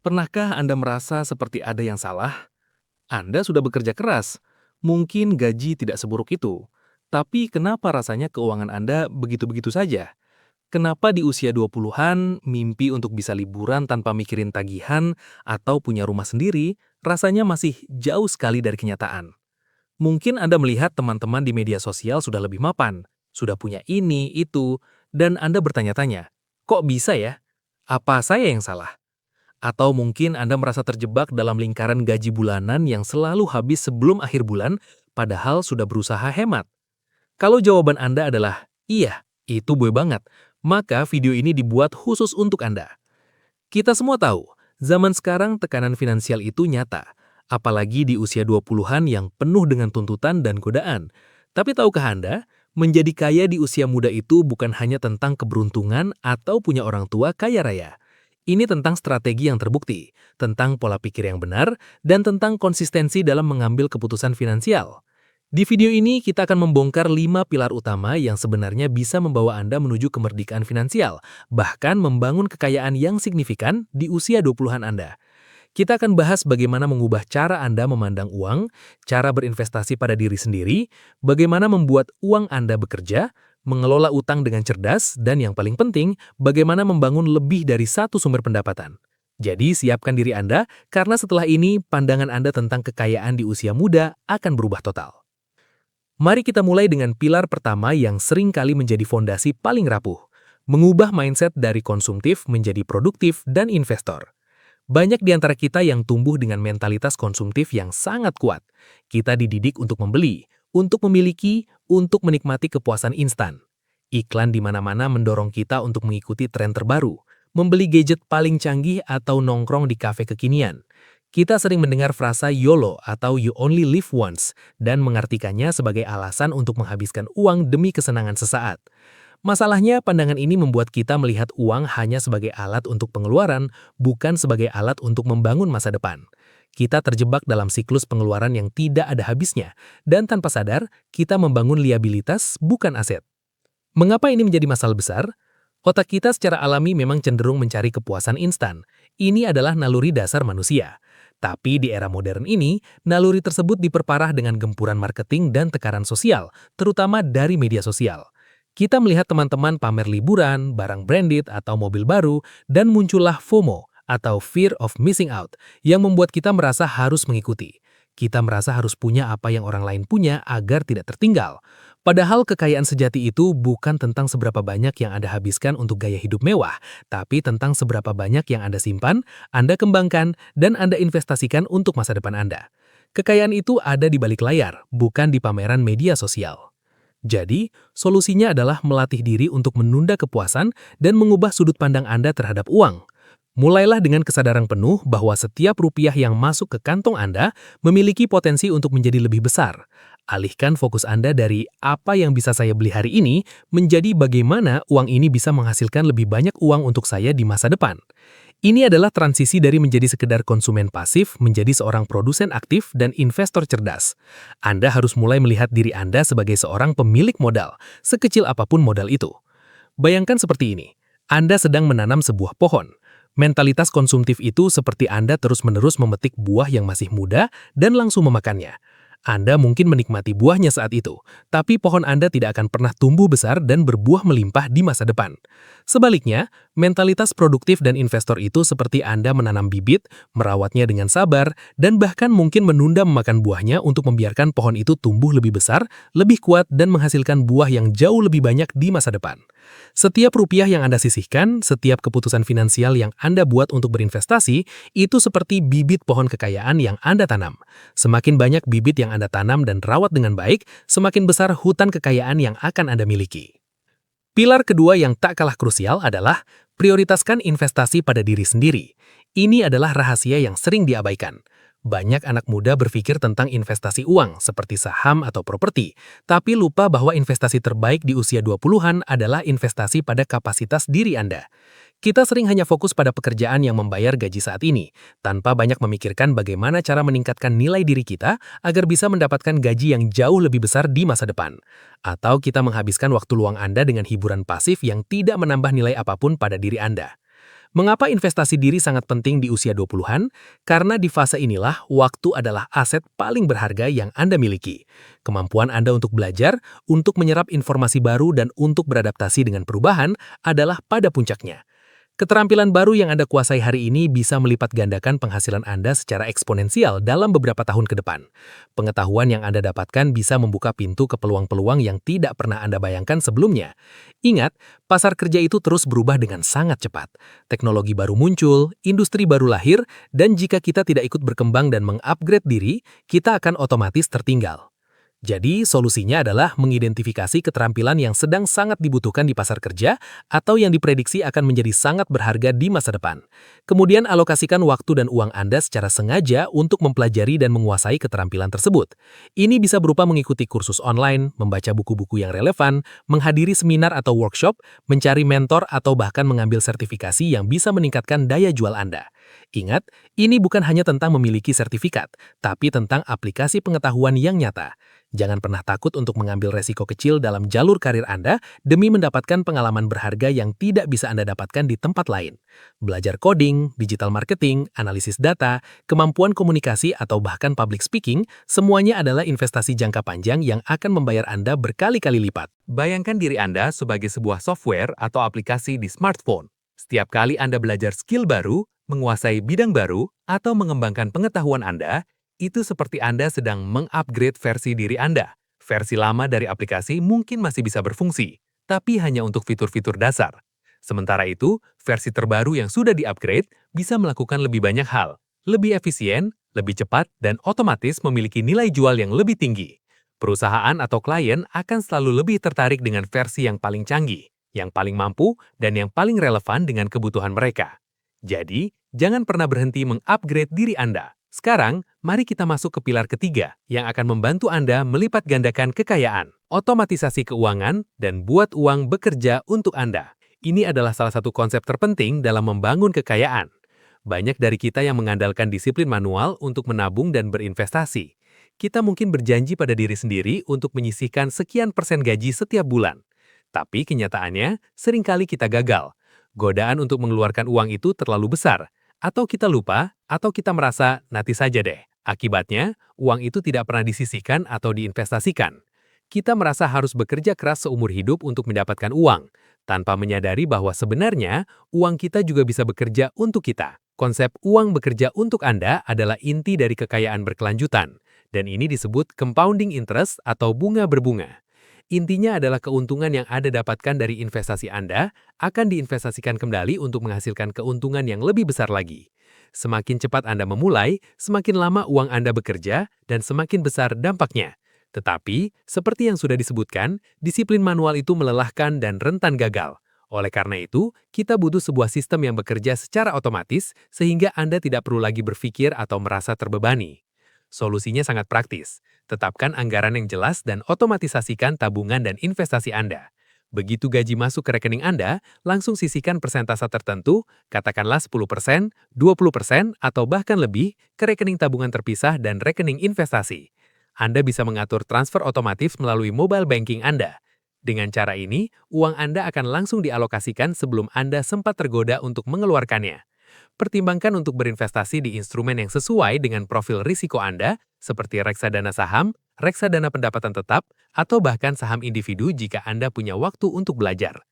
Pernahkah Anda merasa seperti ada yang salah? Anda sudah bekerja keras, mungkin gaji tidak seburuk itu. Tapi kenapa rasanya keuangan Anda begitu-begitu saja? Kenapa di usia 20-an, mimpi untuk bisa liburan tanpa mikirin tagihan atau punya rumah sendiri, rasanya masih jauh sekali dari kenyataan? Mungkin Anda melihat teman-teman di media sosial sudah lebih mapan, sudah punya ini, itu, dan Anda bertanya-tanya, kok bisa ya? Apa saya yang salah? Atau mungkin Anda merasa terjebak dalam lingkaran gaji bulanan yang selalu habis sebelum akhir bulan, padahal sudah berusaha hemat. Kalau jawaban Anda adalah, iya, itu boleh banget, maka video ini dibuat khusus untuk Anda. Kita semua tahu, zaman sekarang tekanan finansial itu nyata, apalagi di usia 20-an yang penuh dengan tuntutan dan godaan. Tapi tahukah Anda, menjadi kaya di usia muda itu bukan hanya tentang keberuntungan atau punya orang tua kaya raya. Ini tentang strategi yang terbukti, tentang pola pikir yang benar, dan tentang konsistensi dalam mengambil keputusan finansial. Di video ini kita akan membongkar 5 pilar utama yang sebenarnya bisa membawa Anda menuju kemerdekaan finansial, bahkan membangun kekayaan yang signifikan di usia 20-an Anda. Kita akan bahas bagaimana mengubah cara Anda memandang uang, cara berinvestasi pada diri sendiri, bagaimana membuat uang Anda bekerja, mengelola utang dengan cerdas, dan yang paling penting, bagaimana membangun lebih dari satu sumber pendapatan. Jadi siapkan diri Anda, karena setelah ini pandangan Anda tentang kekayaan di usia muda akan berubah total. Mari kita mulai dengan pilar pertama yang sering kali menjadi fondasi paling rapuh, mengubah mindset dari konsumtif menjadi produktif dan investor. Banyak di antara kita yang tumbuh dengan mentalitas konsumtif yang sangat kuat. Kita dididik untuk membeli, untuk memiliki, untuk menikmati kepuasan instan. Iklan di mana-mana mendorong kita untuk mengikuti tren terbaru, membeli gadget paling canggih atau nongkrong di kafe kekinian. Kita sering mendengar frasa YOLO atau You Only Live Once dan mengartikannya sebagai alasan untuk menghabiskan uang demi kesenangan sesaat. Masalahnya, pandangan ini membuat kita melihat uang hanya sebagai alat untuk pengeluaran, bukan sebagai alat untuk membangun masa depan. Kita terjebak dalam siklus pengeluaran yang tidak ada habisnya, dan tanpa sadar, kita membangun liabilitas, bukan aset. Mengapa ini menjadi masalah besar? Otak kita secara alami memang cenderung mencari kepuasan instan. Ini adalah naluri dasar manusia. Tapi di era modern ini, naluri tersebut diperparah dengan gempuran marketing dan tekanan sosial, terutama dari media sosial. Kita melihat teman-teman pamer liburan, barang branded atau mobil baru, dan muncullah FOMO atau Fear of Missing Out yang membuat kita merasa harus mengikuti. Kita merasa harus punya apa yang orang lain punya agar tidak tertinggal. Padahal kekayaan sejati itu bukan tentang seberapa banyak yang Anda habiskan untuk gaya hidup mewah, tapi tentang seberapa banyak yang Anda simpan, Anda kembangkan, dan Anda investasikan untuk masa depan Anda. Kekayaan itu ada di balik layar, bukan di pameran media sosial. Jadi, solusinya adalah melatih diri untuk menunda kepuasan dan mengubah sudut pandang Anda terhadap uang. Mulailah dengan kesadaran penuh bahwa setiap rupiah yang masuk ke kantong Anda memiliki potensi untuk menjadi lebih besar. Alihkan fokus Anda dari apa yang bisa saya beli hari ini menjadi bagaimana uang ini bisa menghasilkan lebih banyak uang untuk saya di masa depan. Ini adalah transisi dari menjadi sekedar konsumen pasif menjadi seorang produsen aktif dan investor cerdas. Anda harus mulai melihat diri Anda sebagai seorang pemilik modal, sekecil apapun modal itu. Bayangkan seperti ini, Anda sedang menanam sebuah pohon. Mentalitas konsumtif itu seperti Anda terus-menerus memetik buah yang masih muda dan langsung memakannya. Anda mungkin menikmati buahnya saat itu, tapi pohon Anda tidak akan pernah tumbuh besar dan berbuah melimpah di masa depan. Sebaliknya, mentalitas produktif dan investor itu seperti Anda menanam bibit, merawatnya dengan sabar, dan bahkan mungkin menunda memakan buahnya untuk membiarkan pohon itu tumbuh lebih besar, lebih kuat, dan menghasilkan buah yang jauh lebih banyak di masa depan. Setiap rupiah yang Anda sisihkan, setiap keputusan finansial yang Anda buat untuk berinvestasi, itu seperti bibit pohon kekayaan yang Anda tanam. Semakin banyak bibit yang Anda tanam dan rawat dengan baik, semakin besar hutan kekayaan yang akan Anda miliki. Pilar kedua yang tak kalah krusial adalah prioritaskan investasi pada diri sendiri. Ini adalah rahasia yang sering diabaikan. Banyak anak muda berpikir tentang investasi uang seperti saham atau properti, tapi lupa bahwa investasi terbaik di usia 20-an adalah investasi pada kapasitas diri Anda. Kita sering hanya fokus pada pekerjaan yang membayar gaji saat ini, tanpa banyak memikirkan bagaimana cara meningkatkan nilai diri kita agar bisa mendapatkan gaji yang jauh lebih besar di masa depan. Atau kita menghabiskan waktu luang Anda dengan hiburan pasif yang tidak menambah nilai apapun pada diri Anda. Mengapa investasi diri sangat penting di usia 20-an? Karena di fase inilah waktu adalah aset paling berharga yang Anda miliki. Kemampuan Anda untuk belajar, untuk menyerap informasi baru, dan untuk beradaptasi dengan perubahan adalah pada puncaknya. Keterampilan baru yang Anda kuasai hari ini bisa melipat gandakan penghasilan Anda secara eksponensial dalam beberapa tahun ke depan. Pengetahuan yang Anda dapatkan bisa membuka pintu ke peluang-peluang yang tidak pernah Anda bayangkan sebelumnya. Ingat, pasar kerja itu terus berubah dengan sangat cepat. Teknologi baru muncul, industri baru lahir, dan jika kita tidak ikut berkembang dan mengupgrade diri, kita akan otomatis tertinggal. Jadi, solusinya adalah mengidentifikasi keterampilan yang sedang sangat dibutuhkan di pasar kerja atau yang diprediksi akan menjadi sangat berharga di masa depan. Kemudian alokasikan waktu dan uang Anda secara sengaja untuk mempelajari dan menguasai keterampilan tersebut. Ini bisa berupa mengikuti kursus online, membaca buku-buku yang relevan, menghadiri seminar atau workshop, mencari mentor atau bahkan mengambil sertifikasi yang bisa meningkatkan daya jual Anda. Ingat, ini bukan hanya tentang memiliki sertifikat, tapi tentang aplikasi pengetahuan yang nyata. Jangan pernah takut untuk mengambil resiko kecil dalam jalur karir Anda demi mendapatkan pengalaman berharga yang tidak bisa Anda dapatkan di tempat lain. Belajar coding, digital marketing, analisis data, kemampuan komunikasi, atau bahkan public speaking, semuanya adalah investasi jangka panjang yang akan membayar Anda berkali-kali lipat. Bayangkan diri Anda sebagai sebuah software atau aplikasi di smartphone. Setiap kali Anda belajar skill baru, menguasai bidang baru, atau mengembangkan pengetahuan Anda, itu seperti Anda sedang mengupgrade versi diri Anda. Versi lama dari aplikasi mungkin masih bisa berfungsi, tapi hanya untuk fitur-fitur dasar. Sementara itu, versi terbaru yang sudah di-upgrade bisa melakukan lebih banyak hal, lebih efisien, lebih cepat, dan otomatis memiliki nilai jual yang lebih tinggi. Perusahaan atau klien akan selalu lebih tertarik dengan versi yang paling canggih, yang paling mampu, dan yang paling relevan dengan kebutuhan mereka. Jadi, jangan pernah berhenti mengupgrade diri Anda. Sekarang, mari kita masuk ke pilar ketiga yang akan membantu Anda melipat gandakan kekayaan, otomatisasi keuangan, dan buat uang bekerja untuk Anda. Ini adalah salah satu konsep terpenting dalam membangun kekayaan. Banyak dari kita yang mengandalkan disiplin manual untuk menabung dan berinvestasi. Kita mungkin berjanji pada diri sendiri untuk menyisihkan sekian persen gaji setiap bulan. Tapi kenyataannya, seringkali kita gagal. Godaan untuk mengeluarkan uang itu terlalu besar. Atau kita lupa, atau kita merasa nanti saja deh. Akibatnya, uang itu tidak pernah disisihkan atau diinvestasikan. Kita merasa harus bekerja keras seumur hidup untuk mendapatkan uang, tanpa menyadari bahwa sebenarnya uang kita juga bisa bekerja untuk kita. Konsep uang bekerja untuk Anda adalah inti dari kekayaan berkelanjutan, dan ini disebut compounding interest atau bunga berbunga. Intinya adalah keuntungan yang Anda dapatkan dari investasi Anda akan diinvestasikan kembali untuk menghasilkan keuntungan yang lebih besar lagi. Semakin cepat Anda memulai, semakin lama uang Anda bekerja, dan semakin besar dampaknya. Tetapi, seperti yang sudah disebutkan, disiplin manual itu melelahkan dan rentan gagal. Oleh karena itu, kita butuh sebuah sistem yang bekerja secara otomatis sehingga Anda tidak perlu lagi berpikir atau merasa terbebani. Solusinya sangat praktis. Tetapkan anggaran yang jelas dan otomatisasikan tabungan dan investasi Anda. Begitu gaji masuk ke rekening Anda, langsung sisihkan persentase tertentu, katakanlah 10%, 20%, atau bahkan lebih, ke rekening tabungan terpisah dan rekening investasi. Anda bisa mengatur transfer otomatis melalui mobile banking Anda. Dengan cara ini, uang Anda akan langsung dialokasikan sebelum Anda sempat tergoda untuk mengeluarkannya. Pertimbangkan untuk berinvestasi di instrumen yang sesuai dengan profil risiko Anda, seperti reksadana saham, reksadana pendapatan tetap, atau bahkan saham individu jika Anda punya waktu untuk belajar.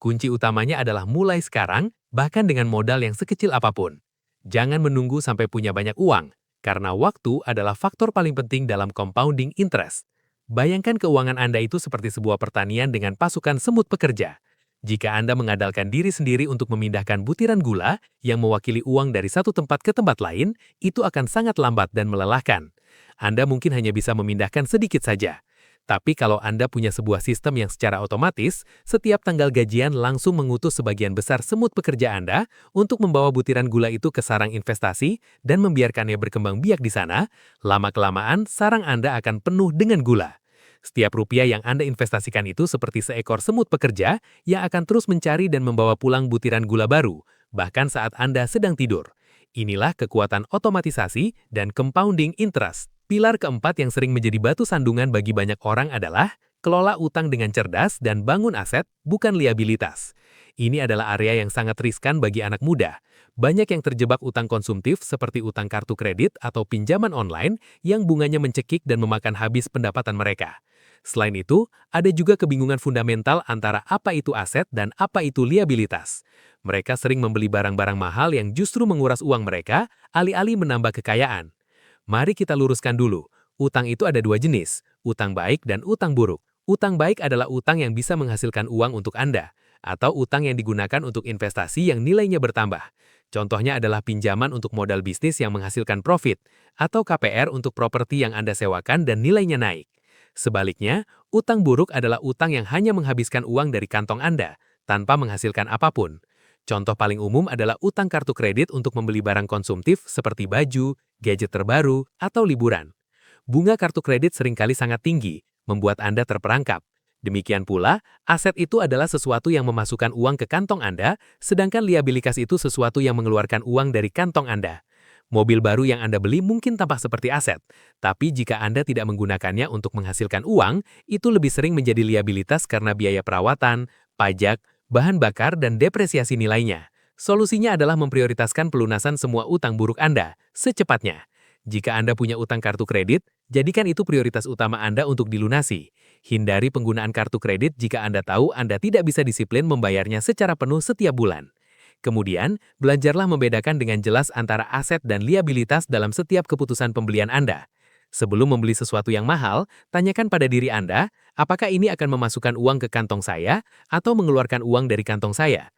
Kunci utamanya adalah mulai sekarang, bahkan dengan modal yang sekecil apapun. Jangan menunggu sampai punya banyak uang, karena waktu adalah faktor paling penting dalam compounding interest. Bayangkan keuangan Anda itu seperti sebuah pertanian dengan pasukan semut pekerja. Jika Anda mengandalkan diri sendiri untuk memindahkan butiran gula yang mewakili uang dari satu tempat ke tempat lain, itu akan sangat lambat dan melelahkan. Anda mungkin hanya bisa memindahkan sedikit saja. Tapi kalau Anda punya sebuah sistem yang secara otomatis, setiap tanggal gajian langsung mengutus sebagian besar semut pekerja Anda untuk membawa butiran gula itu ke sarang investasi dan membiarkannya berkembang biak di sana, lama-kelamaan sarang Anda akan penuh dengan gula. Setiap rupiah yang Anda investasikan itu seperti seekor semut pekerja yang akan terus mencari dan membawa pulang butiran gula baru, bahkan saat Anda sedang tidur. Inilah kekuatan otomatisasi dan compounding interest. Pilar keempat yang sering menjadi batu sandungan bagi banyak orang adalah Kelola utang dengan cerdas dan bangun aset, bukan liabilitas. Ini adalah area yang sangat riskan bagi anak muda. Banyak yang terjebak utang konsumtif seperti utang kartu kredit atau pinjaman online yang bunganya mencekik dan memakan habis pendapatan mereka. Selain itu, ada juga kebingungan fundamental antara apa itu aset dan apa itu liabilitas. Mereka sering membeli barang-barang mahal yang justru menguras uang mereka, alih-alih menambah kekayaan. Mari kita luruskan dulu. Utang itu ada dua jenis, utang baik dan utang buruk. Utang baik adalah utang yang bisa menghasilkan uang untuk Anda, atau utang yang digunakan untuk investasi yang nilainya bertambah. Contohnya adalah pinjaman untuk modal bisnis yang menghasilkan profit, atau KPR untuk properti yang Anda sewakan dan nilainya naik. Sebaliknya, utang buruk adalah utang yang hanya menghabiskan uang dari kantong Anda, tanpa menghasilkan apapun. Contoh paling umum adalah utang kartu kredit untuk membeli barang konsumtif seperti baju, gadget terbaru, atau liburan. Bunga kartu kredit seringkali sangat tinggi, membuat Anda terperangkap. Demikian pula, aset itu adalah sesuatu yang memasukkan uang ke kantong Anda, sedangkan liabilitas itu sesuatu yang mengeluarkan uang dari kantong Anda. Mobil baru yang Anda beli mungkin tampak seperti aset, tapi jika Anda tidak menggunakannya untuk menghasilkan uang, itu lebih sering menjadi liabilitas karena biaya perawatan, pajak, bahan bakar, dan depresiasi nilainya. Solusinya adalah memprioritaskan pelunasan semua utang buruk Anda secepatnya. Jika Anda punya utang kartu kredit, jadikan itu prioritas utama Anda untuk dilunasi. Hindari penggunaan kartu kredit jika Anda tahu Anda tidak bisa disiplin membayarnya secara penuh setiap bulan. Kemudian, belajarlah membedakan dengan jelas antara aset dan liabilitas dalam setiap keputusan pembelian Anda. Sebelum membeli sesuatu yang mahal, tanyakan pada diri Anda, apakah ini akan memasukkan uang ke kantong saya atau mengeluarkan uang dari kantong saya?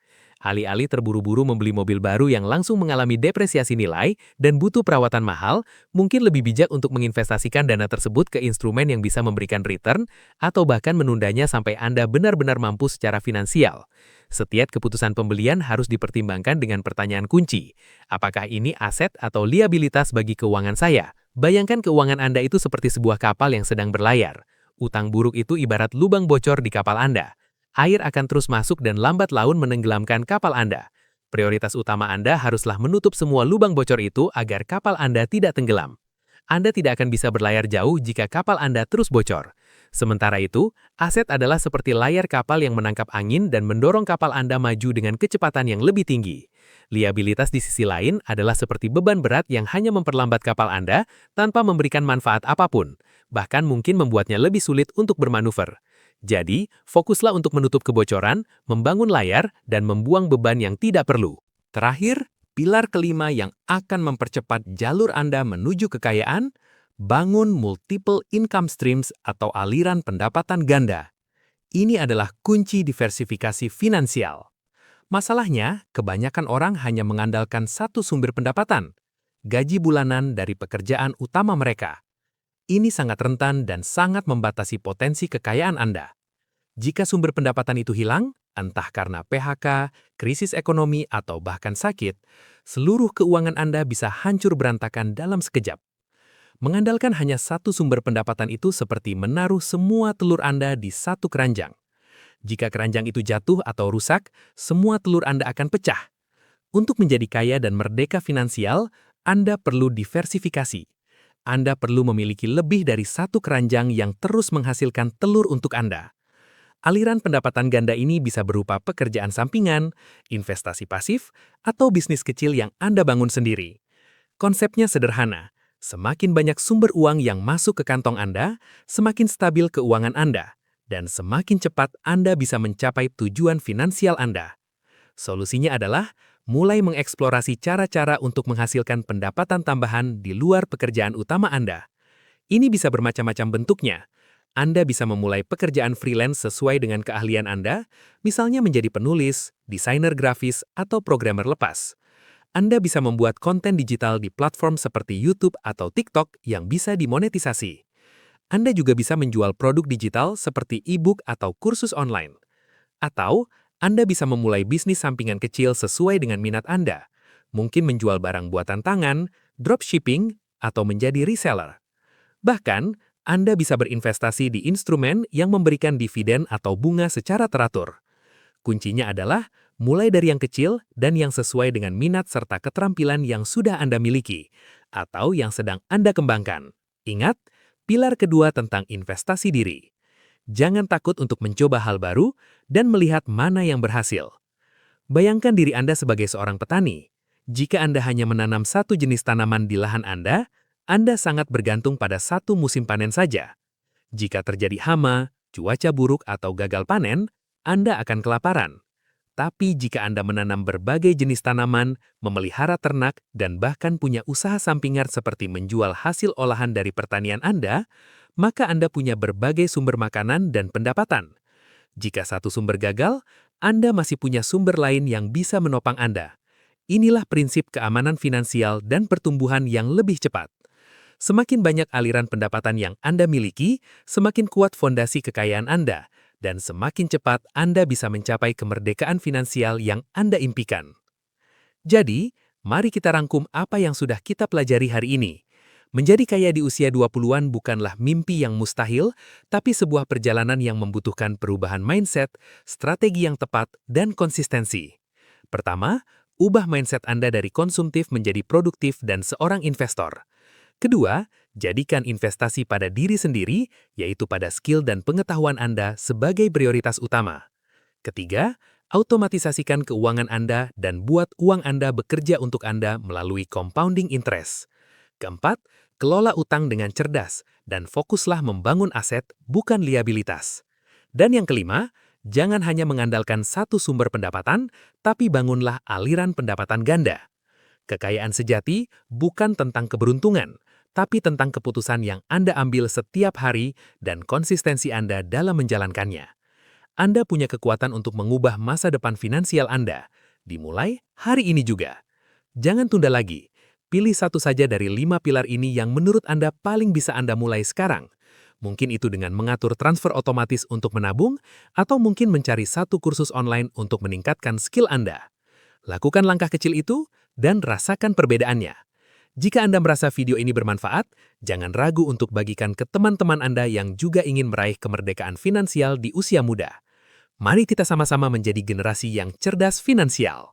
Alih-alih terburu-buru membeli mobil baru yang langsung mengalami depresiasi nilai dan butuh perawatan mahal, mungkin lebih bijak untuk menginvestasikan dana tersebut ke instrumen yang bisa memberikan return atau bahkan menundanya sampai Anda benar-benar mampu secara finansial. Setiap keputusan pembelian harus dipertimbangkan dengan pertanyaan kunci. Apakah ini aset atau liabilitas bagi keuangan saya? Bayangkan keuangan Anda itu seperti sebuah kapal yang sedang berlayar. Utang buruk itu ibarat lubang bocor di kapal Anda. Air akan terus masuk dan lambat laun menenggelamkan kapal Anda. Prioritas utama Anda haruslah menutup semua lubang bocor itu agar kapal Anda tidak tenggelam. Anda tidak akan bisa berlayar jauh jika kapal Anda terus bocor. Sementara itu, aset adalah seperti layar kapal yang menangkap angin dan mendorong kapal Anda maju dengan kecepatan yang lebih tinggi. Liabilitas di sisi lain adalah seperti beban berat yang hanya memperlambat kapal Anda tanpa memberikan manfaat apapun, bahkan mungkin membuatnya lebih sulit untuk bermanuver. Jadi, fokuslah untuk menutup kebocoran, membangun layar, dan membuang beban yang tidak perlu. Terakhir, pilar kelima yang akan mempercepat jalur Anda menuju kekayaan, bangun multiple income streams atau aliran pendapatan ganda. Ini adalah kunci diversifikasi finansial. Masalahnya, kebanyakan orang hanya mengandalkan satu sumber pendapatan, gaji bulanan dari pekerjaan utama mereka. Ini sangat rentan dan sangat membatasi potensi kekayaan Anda. Jika sumber pendapatan itu hilang, entah karena PHK, krisis ekonomi, atau bahkan sakit, seluruh keuangan Anda bisa hancur berantakan dalam sekejap. Mengandalkan hanya satu sumber pendapatan itu seperti menaruh semua telur Anda di satu keranjang. Jika keranjang itu jatuh atau rusak, semua telur Anda akan pecah. Untuk menjadi kaya dan merdeka finansial, Anda perlu diversifikasi. Anda perlu memiliki lebih dari satu keranjang yang terus menghasilkan telur untuk Anda. Aliran pendapatan ganda ini bisa berupa pekerjaan sampingan, investasi pasif, atau bisnis kecil yang Anda bangun sendiri. Konsepnya sederhana, semakin banyak sumber uang yang masuk ke kantong Anda, semakin stabil keuangan Anda, dan semakin cepat Anda bisa mencapai tujuan finansial Anda. Solusinya adalah mulai mengeksplorasi cara-cara untuk menghasilkan pendapatan tambahan di luar pekerjaan utama Anda. Ini bisa bermacam-macam bentuknya. Anda bisa memulai pekerjaan freelance sesuai dengan keahlian Anda, misalnya menjadi penulis, desainer grafis, atau programmer lepas. Anda bisa membuat konten digital di platform seperti YouTube atau TikTok yang bisa dimonetisasi. Anda juga bisa menjual produk digital seperti e-book atau kursus online. Atau, Anda bisa memulai bisnis sampingan kecil sesuai dengan minat Anda. Mungkin menjual barang buatan tangan, dropshipping, atau menjadi reseller. Bahkan, Anda bisa berinvestasi di instrumen yang memberikan dividen atau bunga secara teratur. Kuncinya adalah mulai dari yang kecil dan yang sesuai dengan minat serta keterampilan yang sudah Anda miliki, atau yang sedang Anda kembangkan. Ingat, pilar kedua tentang investasi diri. Jangan takut untuk mencoba hal baru dan melihat mana yang berhasil. Bayangkan diri Anda sebagai seorang petani. Jika Anda hanya menanam satu jenis tanaman di lahan Anda sangat bergantung pada satu musim panen saja. Jika terjadi hama, cuaca buruk atau gagal panen, Anda akan kelaparan. Tapi jika Anda menanam berbagai jenis tanaman, memelihara ternak, dan bahkan punya usaha sampingan seperti menjual hasil olahan dari pertanian Anda, maka Anda punya berbagai sumber makanan dan pendapatan. Jika satu sumber gagal, Anda masih punya sumber lain yang bisa menopang Anda. Inilah prinsip keamanan finansial dan pertumbuhan yang lebih cepat. Semakin banyak aliran pendapatan yang Anda miliki, semakin kuat fondasi kekayaan Anda, dan semakin cepat Anda bisa mencapai kemerdekaan finansial yang Anda impikan. Jadi, mari kita rangkum apa yang sudah kita pelajari hari ini. Menjadi kaya di usia 20-an bukanlah mimpi yang mustahil, tapi sebuah perjalanan yang membutuhkan perubahan mindset, strategi yang tepat, dan konsistensi. Pertama, ubah mindset Anda dari konsumtif menjadi produktif dan seorang investor. Kedua, jadikan investasi pada diri sendiri, yaitu pada skill dan pengetahuan Anda sebagai prioritas utama. Ketiga, otomatisasikan keuangan Anda dan buat uang Anda bekerja untuk Anda melalui compounding interest. Keempat, kelola utang dengan cerdas dan fokuslah membangun aset, bukan liabilitas. Dan yang kelima, jangan hanya mengandalkan satu sumber pendapatan, tapi bangunlah aliran pendapatan ganda. Kekayaan sejati bukan tentang keberuntungan, tapi tentang keputusan yang Anda ambil setiap hari dan konsistensi Anda dalam menjalankannya. Anda punya kekuatan untuk mengubah masa depan finansial Anda, dimulai hari ini juga. Jangan tunda lagi, pilih satu saja dari 5 pilar ini yang menurut Anda paling bisa Anda mulai sekarang. Mungkin itu dengan mengatur transfer otomatis untuk menabung, atau mungkin mencari satu kursus online untuk meningkatkan skill Anda. Lakukan langkah kecil itu dan rasakan perbedaannya. Jika Anda merasa video ini bermanfaat, jangan ragu untuk bagikan ke teman-teman Anda yang juga ingin meraih kemerdekaan finansial di usia muda. Mari kita sama-sama menjadi generasi yang cerdas finansial.